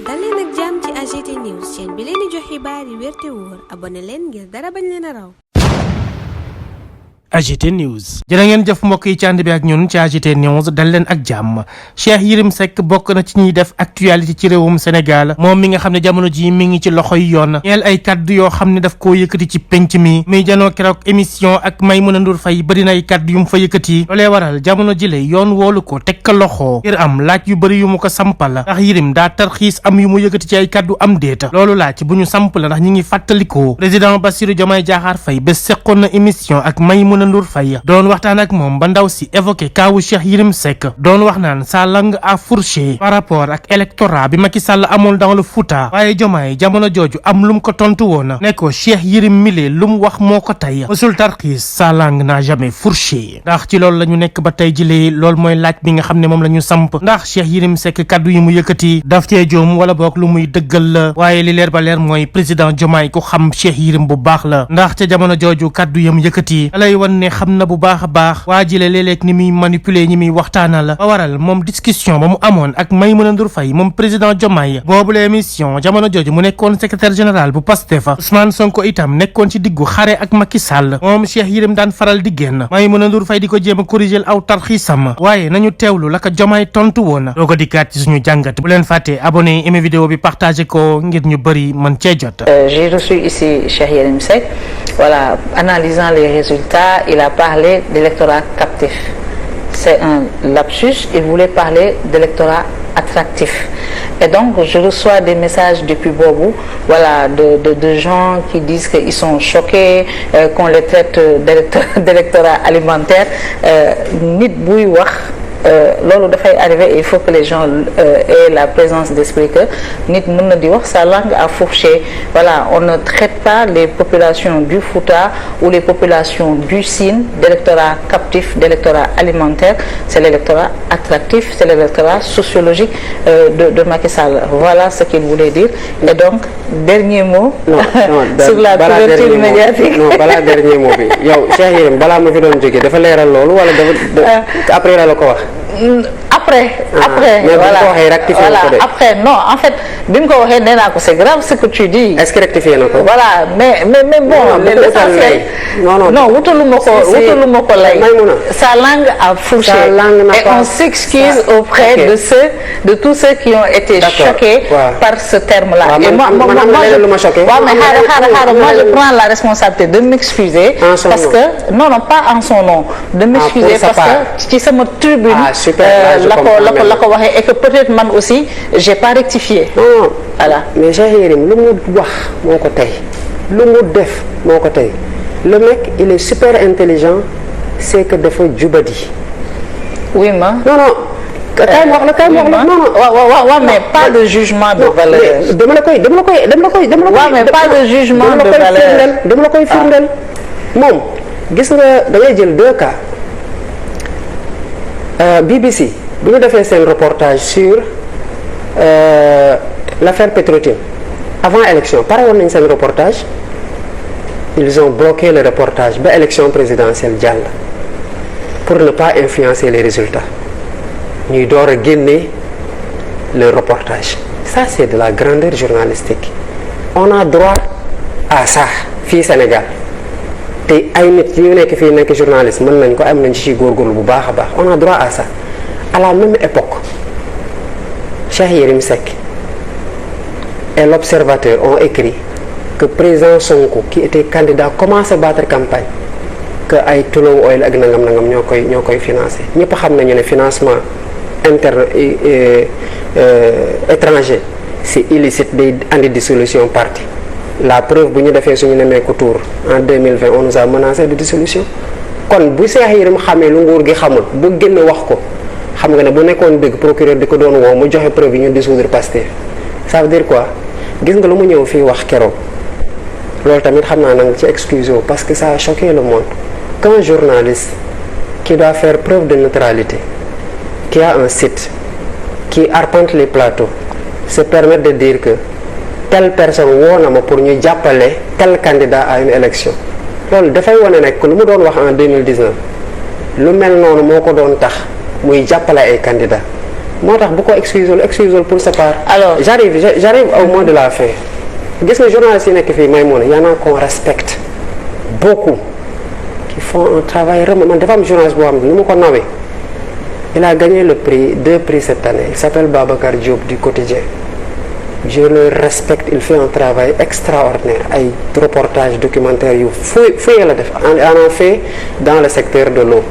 dal leen ak jàmm ci AGT News chaîne bi leen di jox xibaar yi wér te wóor abonné leen ngir dara bañ leen a raw. AGT News jërë ngeen jëf mbokk yi ci ànd bi ak ñun ci AGT News dal leen ak jàmm. Cheikh Yérim Seck bokk na ci ñuy def actualité ci réewum Sénégal moom mi nga xam ne jamono ji mi ngi ci loxoy yoon ñeel ay kaddu yoo xam ne daf koo yëkkati ci penc mi muy janoo keroog émission ak Maïmouna Ndour Faye bëri na ay kaddu yu mu fa yëkkati loolee waral jamono jile yoon woolu ko teg ko loxo ngir am laaj yu bëri yu mu ko sampal ndax Yérim daa tarxiis am yu mu yëkkati ci ay kaddu am déeta loolu laaj bu ñu samp la ndax ñi ngi fàttalikoo président Bassirou Diomaye Diakhar Faye ba seqoon na émission ak Maïmouna Ndour Faye doon waxtaan ak moom ba ndaw si évoqué kaawu Cheikh Yérim Seck doon wax naan sa langue a fourché par rapport ak électorat bi Macky Sall amoon dans le Fouta waaye Diomaye jamono jooju am lu mu ko tontu woon ne ko Cheikh Yérim mile lu mu wax moo ko tey mësul tarxiis sa langue n'a jamais fourché ndax ci loolu la ñu nekk ba tey jilee loolu mooy laaj bi nga xam ne moom la ñu samp ndax Cheikh Yérim Seck kaddu yi mu yëkkati daf cee joom wala boog lu muy dëggal la waaye li leer ba leer mooy président Diomaye ku xam Cheikh Yérim bu baax la ndax ca jamono jooju kaddu yam yëkkati lay wan ne xam na bu baax a baax waa jile léeg-léeg ni muy manipuler ñi muy waxtaanal ba waral moom discussion ba mu amoon ak Maïmouna Ndour Faye moom président Diomaye boobu la émission jamono jooju mu nekkoon secrétaire général bu Pastef Ousmane Sonko itam nekkoon ci diggu xare ak Macky Sall moom Cheikh Yérim daan faral di génn Maïmouna Ndour Faye di ko jéem a corriger aw tarxiisam waaye nañu teewlu la ko Diomaye tontu woon doo ko dikkaat ci suñu jàngat bu leen fàtte abonné aimé vidéo bi partagé ko ngir ñu bëri mën cee jot. J'ai reçu ici Cheikh Yérim Seck. Voilà, analysant les résultats, il a parlé d'électorat captif. C'est un lapsus, il voulait parler d'électorat attractif. Et donc, je reçois des messages depuis Bobo, voilà, de gens qui disent qu'ils sont choqués, qu'on les traite d'électorat alimentaire. Nit buy wax loolu dafay arriver et il faut que les gens aient la présence d'esprit que nit mën na di wax sa langue a fourché. Voilà, on ne traite pas les populations du Fouta ou les populations du Sine d'électorat captif, d'électorat alimentaire. C'est l'électorat attractif, c'est l'électorat sociologique de Macky Sall. Voilà ce qu'il voulait dire. Et donc, dernier mot sur la couverture médiatique. Non, balaa dernier mot bi yow Cheikh Yérim balaa ma fi doon jógee dafa leeral loolu wala dafa après la ko wax. Après, mais voilà, après, non, en fait, bim ko waxee nee naa ko c'est grave ce que tu dis. Est-ce que rectifié na ko? Voilà, mais bon, l'essentiel, non, wutaluma ko lay. Sa langue a fourché et on s'excuse auprès de tous ceux qui ont été choqués par ce terme-là. Et moi, je prends la responsabilité de m'excuser parce que non, pas en son nom, de m'excuser parce que ci sama tribune la ko waxee et que peut-être man aussi j'ai pas rectifié. Non, voilà. Mais Cheikh Yérim lu mu wax moo ko tey lu mu def moo ko tey le mec il est super intelligent c'est que dafa jubadi. Oui ma. Non kay wax la non waaw mais pas de jugement de valeur. dama la koy waaw mais pas de jugement de valeur. dama la koy firndeel moom gis nga da ngay jël deux cas. BBC bu ñu defee seen reportage sur l'affaire Petro-Tim avant élection pare woon nañ seen reportage ils ont bloqué le reportage ba élection présidentielle jàll pour ne pas influencer les résultats ñuy door a génne le reportage. Ça c'est de la grandeur journalistique. On a droit à ça fii Sénégal te ay nit yu nekk fii nekk journaliste mën nañ ko am nañ ci góorgóorlu bu baax a baax on a droit à ça. À la même époque Cheikh Yérim Seck et l'Observateur ont écrit que président Sonko qui était candidat commence à battre campagne que ay Tullow Oil ak nangam ñoo koy financé ñëpp xam nañu ne financement étranger c'est illicite day andi dissolution parti. La preuve bu ñu defee suñu nemmeeku tour en 2020 on nous a menacé de dissolution kon bu Cheikh Yérim xamee lu nguur gi xamul bu génn wax ko xam nga ne bu nekkoon dëgg procureur di ko doon woo mu joxe preuve yi ñu dissoudre Pastef ça veut dire quoi gis nga lu mu ñëw fii wax keroog loolu tamit xam naa nanga ci excuse parce que ça a choqué le monde qu'un journaliste qui doit faire preuve de neutralité qui a un site qui arpente les plateaux se permet de dire que telle personne woo na ma pour ñu jàppale tel candidat à une élection loolu dafay wane nekk lu mu doon wax en 2019 lu mel noonu moo ko doon tax muy jàppale ay candidats moo tax bu ko excuse pour sa part. Alors j'arrive au mot de la fin. gis nga journalistes yi nekk fii Maïmouna y en a qu'on respecte beaucoup qui font un travail remarquable. Man dafa am journaliste boo xam ne ni ma ko nawee il a gagné deux prix cette année. Il s'appelle Babacar Diop du Quotidien. Je le respecte, il fait un travail extraordinaire ay reportage documentaire yu fouillé la def en a fait dans le secteur de l'eau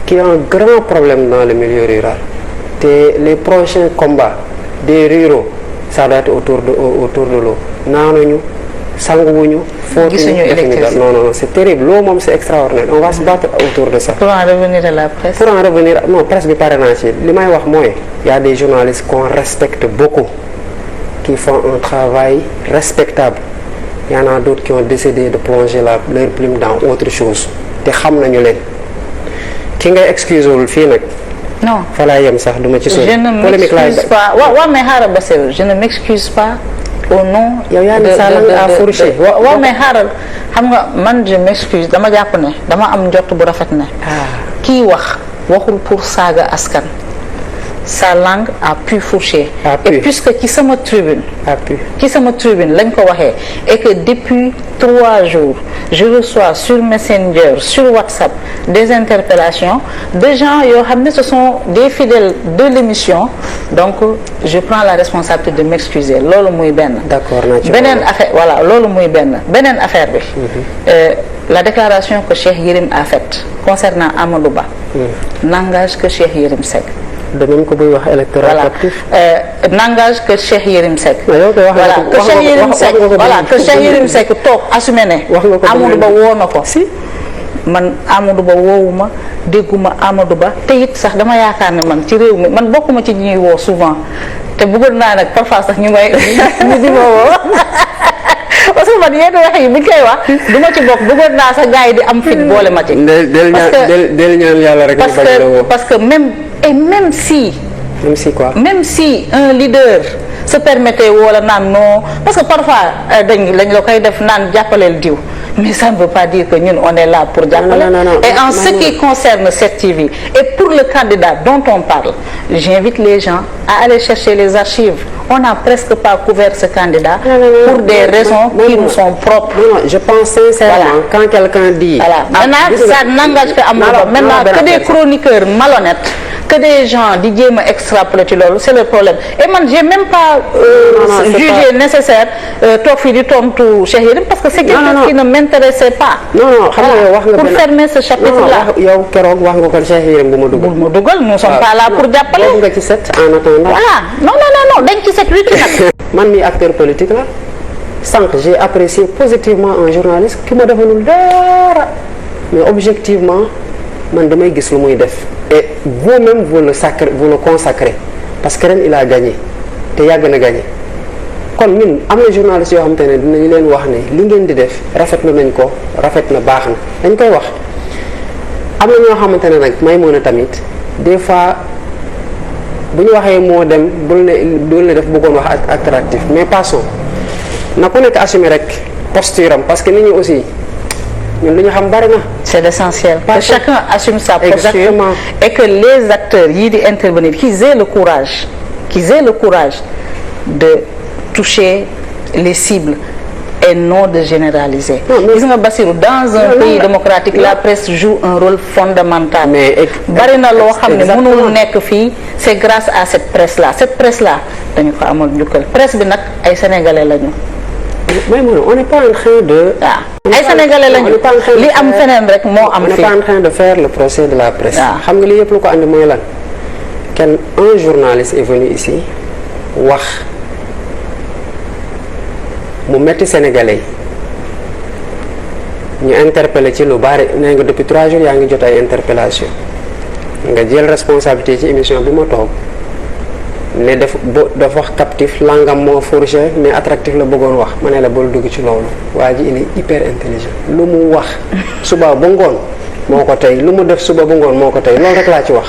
qui est un grand problème dans le milieu rural. te les prochains combats des ruraux ça doit être autour de l'eau naanuñu sanguwuñu footuñu non c'est terrible l'eau moom c'est extraordinaire on va se battre autour de ça. Pour en revenir à la presse. Pour en revenir non presse bi pare naa ci li may wax mooy y a des journalistes qu'on respecte beaucoup qui font un travail respectable. Il y en a d'autres qui ont décidé de plonger leur plume dans autre chose te xam nañu leen ki ngay excuse wul fii nag. Non. fa laa yem sax duma ci sori. Je ne m'excuse pas waaw mais xaaral Bassirou je ne m'excuse pas au nom. yow yaa ne sa langue à fourcher. waaw mais xaaral xam nga man je m'excuse dama jàpp ne dama am njort bu rafet ne. kii waxul pour saaga askan. Sa langue a pu fourcher. Et puisque ci sama tribune lañ ko waxee et que depuis 3 jours je reçois sur Messenger sur WhatsApp des interpellations de gens yoo xam ne ce sont des fidèles de l'émission donc je prends la responsabilité de m'excuser loolu muy benn. D'accord naa ci beneen affaire voilà loolu muy beneen affaire bi. La déclaration que Cheikh Yérim a faite concernant Amadou Ba. N'engage que Cheikh Yérim Seck. de même que buy wax électorat captif. N'engage que Cheikh Yérim Seck. Que Cheikh Yérim Seck toog assumé ne. Amadou Ba woo na ko. si man Amadou Ba woowuma dégguma Amadou Ba te it sax dama yaakaar ne man ci réew mi man bokkuma ci ñuy woo souvent te bëggoon naa nag parfois sax ñu may ñu di ma woo. parce que man yenn wax yi buñ koy wax du ma ci bokk bëggoon naa sax gars yi di am fit boole ma ci. del ñaan yàlla rek. parce que même si quoi. Même si un leader se permettait wala naan non parce que parfois lañ la koy def naan jàppaleel diw mais ça ne veut pas dire que ñun on est là pour jàppale. Et en ce qui concerne cette TV et pour le candidat dont on parle j'invite les gens à aller chercher les archives. On n'a presque pas couvert ce candidat pour des raisons qui nous sont propres. Non, je pense sincèrement quand quelqu'un dit. Voilà. Maintenant ça n'engage que Amadou. Maintenant que des chroniqueurs malhonnêtes, que des gens di jéem a extrapoler ci loolu c'est le problème. Et man j'ai même pas jugé nécessaire toog fii di tontu Cheikh Yérim parce que c'est quelqu'un qui ne m'intéressait pas. Non xam nga yow wax nga pour fermer ce chapitre-là. yow keroog wax nga kon Cheikh Yérim bu ma dugal. Nous sommes pas là pour jàppale. boobu nga ci set en attendant. Voilà non dañ ci set wicc nag. man mi acteur politique la sànq j'ai apprécié positivement un journaliste qui ma defalul dara mais objectivement man damay gis lu muy def. et vous-même vous le consacrez parce que ren il a gagné te yàgg na gagné kon ñun am na journalistes yoo xamante ne dinañu leen wax ne li ngeen di def rafetlu nañ ko rafet na baax na dañ koy wax. am na ñoo xamante ne nag may mën a tamit des fois bu ñu waxee moo dem bul ne def bëggoon wax attractif mais passons na ku nekk assumer rek posture am parce que nit ñi aussi ñun lu ñu xam bari na. C'est l'essentiel. Que chacun assume sa posture. Exactement. Et que les acteurs yi di intervenir qu'ils aient le courage de toucher les cibles et non de généraliser. Gis nga Bassirou dans un pays démocratique la presse joue un rôle fondamental. bari na loo xam ne mënul nekk fii c'est grâce à cette presse là dañu ko amal njukkal presse bi nag ay sénégalais lañu. mais on n'est pas en train de. ay sénégalais lañu li am feneen rek moo am fii. on n'est pas en train de faire le procès de la presse. xam nga li yëpp lu ko andi mooy lan un journaliste est venu ici wax mu metti sénégalais yi ñu interpellé ci lu bari nee nga depuis 3 jours yaa ngi jot ay interpellation nga jël responsabilité ci émission bi ma toog ne dafa wax captif langam moo fourché mais attractif la bëggoon wax ma ne la bul dugg ci loolu waa ji il est hyper intelligent lu mu wax suba ba ngoon moo ko tey lu mu def suba ba ngoon moo ko tey loolu rek laa ci wax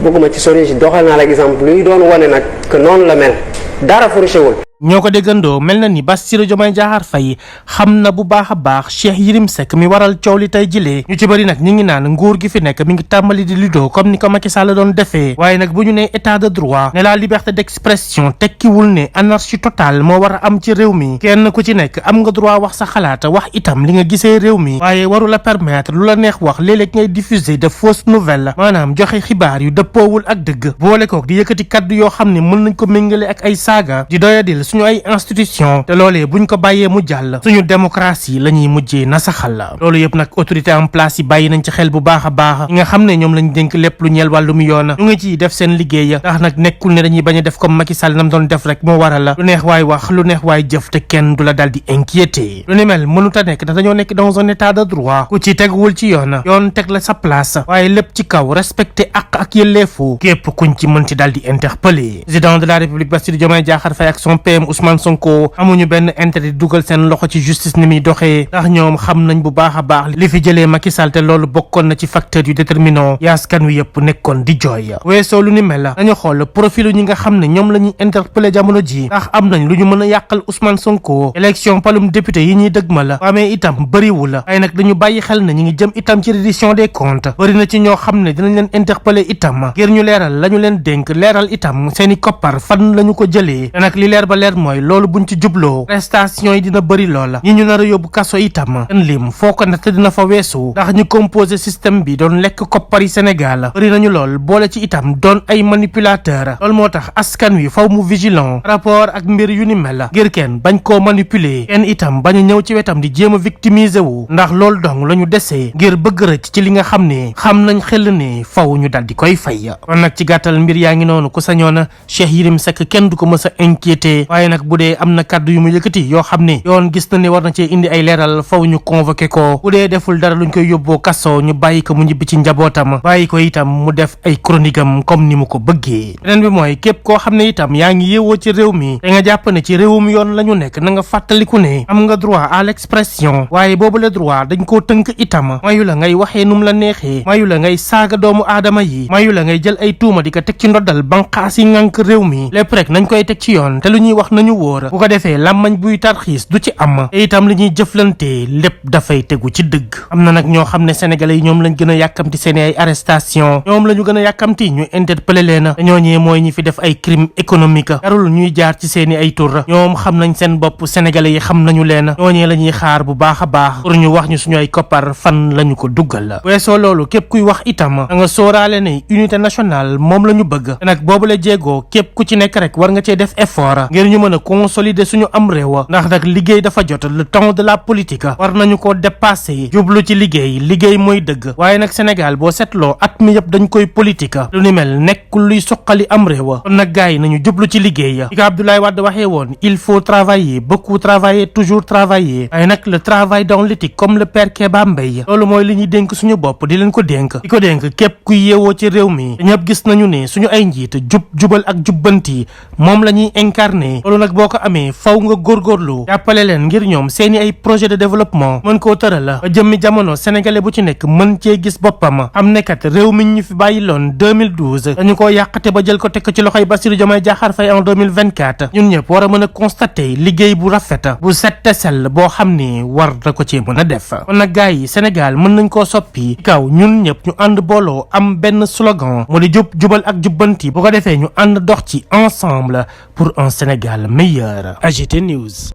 bëgguma ci sori ci doxal naa la exemple luy doon wane nag que noonu la mel dara fourché wul ñoo ko déggandoo mel na ni Bassirou Diomaye Diakhar Faye xam na bu baax a baax Cheikh Yérim Seck mi waral coow li tey jilee ñu ci bëri nag ñi ngi naan nguur gi fi nekk mi ngi tàmbali di ludo comme ni ko Macky Sall doon defee waaye nag bu ñu nee état de droit ne la liberté d'expression tekkiwul ne anarchie totale moo war a am ci réew mi kenn ku ci nekk am nga droit wax sa xalaat wax itam li nga gisee réew mi waaye waru la permettre lu la neex wax léeg-léeg ngay diffuser de fausses nouvelles maanaam joxe xibaar yu dëppoowul ak dëgg boole kook di yëkkati kaddu yoo xam ne mën nañ ko méngale ak ay saaga di doyadil suñu ay institution te loolee buñ ko bàyyee mu jàll suñu démocratie la ñuy mujjee nasaxal la loolu yëpp nag autorité en place yi bàyyi nañ ci xel bu baax a baax ñi nga xam ne ñoom lañ dénk lépp lu ñeel wàllum yoon ñu ngi ciy def seen liggéey ndax nag nekkul ne dañuy bañ a def comme Macky Sall nam doon def rek moo waral la lu neex waay wax lu neex waay jëf te kenn du la dal di inquiété lu ni mel mënut a nekk ndax dañoo nekk dans un état de droit ku ci teguwul ci yoon teg la sa place waaye lépp ci kaw respecté ak yelleefu képp kuñ ci mën ci dal di interpeller président de la république Bassirou Diomaye Diakhar Faye ak son PM Ousmane Sonko amuñu benn intérêt di dugal seen loxo ci justice ni muy doxee ndax ñoom xam nañ bu baax a baax li fi jëlee Macky Sall te loolu bokkoon na ci facteur yu déterminant yi askan wi yëpp nekkoon di jooy weesoo lu ni mel la dañu xool profilu ñi nga xam ne ñoom la ñuy interpeller jamono ji ndax am nañ lu ñu mën a yàqal Ousmane Sonko élection palum député yi ñuy dëgmal la waamee itam bëriwu la waaye nag dañu bàyyi xel ne ñi ngi jëm itam ci reddition des comptes bëri na ci ñoo xam ne dinañ leen interpeller itam ngir ñu leeral la ñu leen dénk leeral itam seeni koppar fan la ñu ko jëlee te nag li leer ba leer mooy loolu buñ ci jubloo prestation yi dina bëri loola ñi ñu nar a yóbbu kaso itam seen lim foo ko natt dina fa weesu ndax ñu composé système bi doon lekk koppar yi Sénégal bëri nañu lool boole ci itam doon ay manipulateur loolu moo tax askan wi faw mu vigilant rapport ak mbir yu ni mel ngir kenn bañ koo manipuler kenn itam bañ a ñëw ci wetam di jéem a victimiser wu ndax loolu dong la ñu desee ngir bëgg rëcc ci li nga xam ne xam nañ xel ne faw ñu dal di koy fay kon nag ci gàttal mbir yaa ngi noonu ku sañoon Cheikh Yérim Seck kenn du ko mës a inquiété waaye nag bu dee am na kaddu yu mu yëkkati yoo xam ne yoon gis na ne war na cee indi ay leeral faw ñu convoqué ko bu dee deful dara luñ koy yóbboo kaso ñu bàyyi ko mu ñibbi ci njabootam bàyyi ko itam mu def ay chronique am comme ni mu ko bëggee beneen bi mooy képp koo xam ne itam yaa ngi yeewoo ci réew mi te nga jàpp ne ci réewum yoon la ñu nekk na nga fàttaliku ne am nga droit à l'expression waaye boobu le droit dañ koo tënk itam mayu la ngay waxee num la neexee mayu la ngay saaga doomu aadama yi mayu la ngay jël ay tuuma di ko teg ci ndoddal banqaas yi ngànk réew mi lépp rek nañ koy teg ci yoon te lu ñuy wax nañu wóor bu ko defee làmmañ buy tarxiis du ci am te itam li ñuy jëflante lépp dafay tegu ci dëgg am na nag ñoo xam ne sénégalais yi ñoom lañ gën a yàkkamti seen ay arrestation ñoom la ñu gën a yàkkamti ñu interpeller leen te ñooñee mooy ñi fi def ay crime économique jarul ñuy jaar ci seeni ay tur ñoom xam nañ seen bopp sénégalais yi xam nañu leen ñooñee la ñuy xaar bu baax a baax pour ñu wax ñu suñu ay koppar fan la ñu ko duggal weesoo loolu képp kuy wax itam da nga sóoraale ne unité nationale moom la ñu bëgg te nag boobu la jéegoo képp ku ci nekk rek war nga cee def effort ngir ñu mën a consolider suñu am réew ndax nag liggéey dafa jot le temps de la politique war nañu ko dépasser jublu ci liggéey mooy dëgg waaye nag Sénégal boo seetloo at mi yëpp dañ koy politique lu ni mel nekkul luy suqali am réew kon nag gars yi nañu jublu ci liggéey di ko Abdoulaye Wade waxee woon il faut travailler beaucoup travailler toujours travailler waaye nag le travail dans l'éthique comme le père Kéba Mbaye loolu mooy li ñuy dénk suñu bopp di leen ko dénk di ko dénk képp kuy yeewoo ci réew mi ñëpp gis nañu ne suñu ay njiit jubal ak jubbanti moom la ñuy incarné loolu nag boo ko amee faw nga góorgóorlu jàppale leen ngir ñoom seeni ay projet de développement mën koo tëral ba jëmmi jamono sénégalais bu ci nekk mën cee gis boppam am nekkat réew mi ñu fi bàyyi loon 2012 dañu ko yàqate ba jël ko teg ci loxoy Bassirou Diomaye Diakhar Faye en 2024 ñun ñëpp war a mën a constater liggéey bu rafet bu set te sell boo xam ne war na ko cee mën a def kon nag gars yi Sénégal mën nañ koo soppi kaw ñun ñëpp ñu ànd booloo am benn slogan mu di jubal ak jubbanti bu ko defee ñu ànd dox ci ensemble pour un Sénégal meilleur. AGT News.